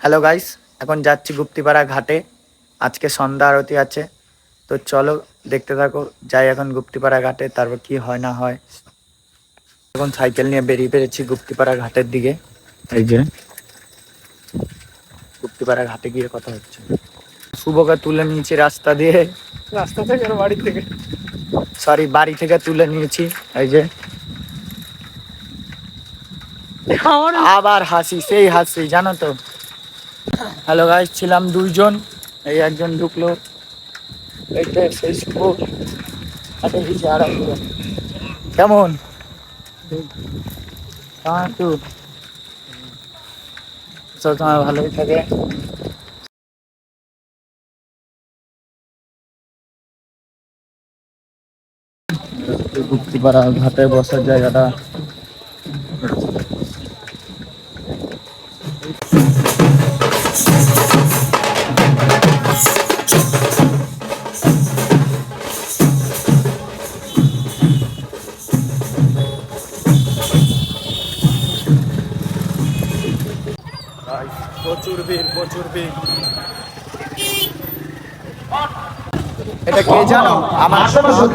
Hello guys, এখন যাচ্ছি গুপ্তিপাড়া ঘাটে। আজকে সন্ধ্যা আরতি আছে, তো চলো দেখতে থাকো। যাই এখন গুপ্তিপাড়া ঘাটে, তারপর কি হয় না হয়। এখন সাইকেল নিয়ে বেরিয়ে পেরেছি গুপ্তিপাড়া ঘাটের দিকে। এই যে গুপ্তিপাড়া ঘাটে গিয়ে কথা হচ্ছে। শুভকে তুলে নিয়েছি রাস্তা থেকে বাড়ি থেকে তুলে নিয়েছি। এই যে আবার হাসি, সেই হাসি জানো তো। হ্যালো গাইস, ছিলাম দুইজন, এই একজন ঢুকলো। এইটা সেই শুভ। কেমন সব তোমার ভালোই থাকে। গুপ্তিপাড়া ঘাটে বসার জায়গাটা। প্রচুর ভিড়। এটা কে জানো? আমার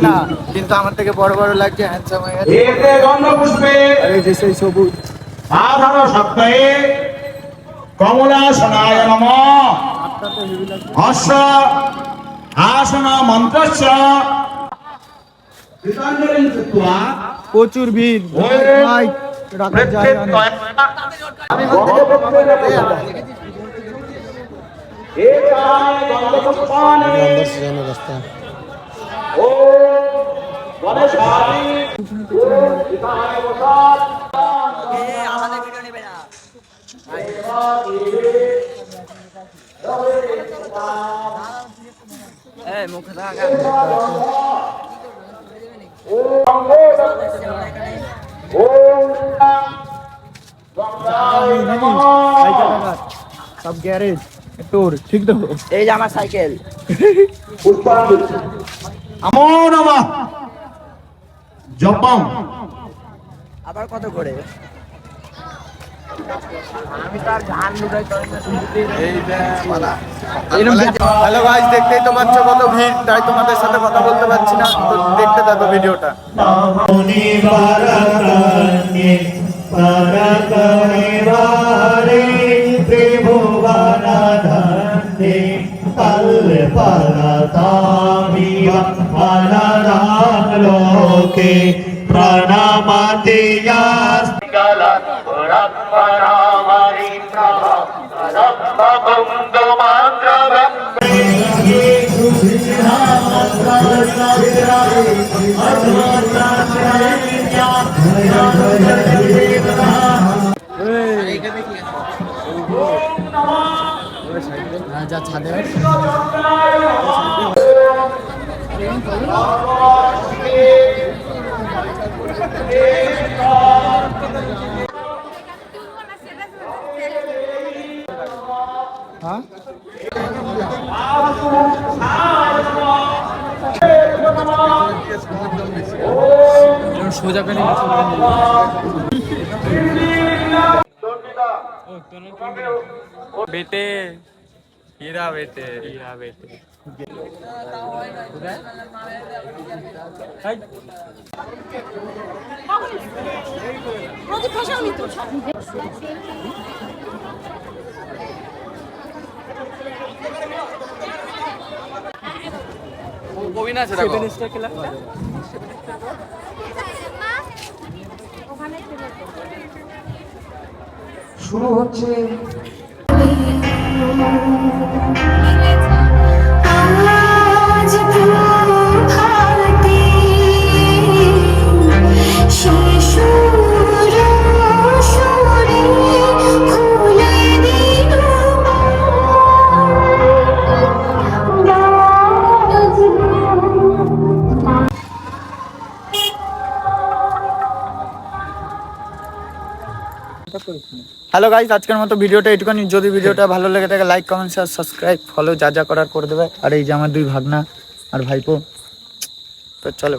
না, কিন্তু আমার থেকে বড় বড় লাগছে, হ্যান্ডসাম হয়ে গেছে। আরে যে সেই সবুজ সাধারণ সপ্তাহে কমলাসনায় নমঃ হর্ষ আসন মন্ত্রস্য কৃতাঞ্জলি কৃত্বা। প্রচুর ভিড় ভাই, রাখার জায়গা নেই। সব গ্যারেজ তোর, ঠিক তো? এই যে আমার সাইকেল। নমো নমঃ জপম। আবার কত করে? হ্যালো গাইস, দেখতেই তো পাচ্ছ কত ভিড়, তাই তোমাদের সাথে কথা বলতে পারছি না, তো দেখতে থাকো ভিডিওটা। প্রণামাতিয়া যা ছাদে সোজা পেলে বেটে হীরা বেটে শুরু হচ্ছে। হ্যালো গাইস, আজকের মতো ভিডিওটা এইটুখানি। যদি ভিডিওটা ভালো লেগে থাকে like, comment, share, subscribe, follow যা করার করে দেবে। আর এই যে আমার দুই ভাগনা আর ভাইপো, তো চলো।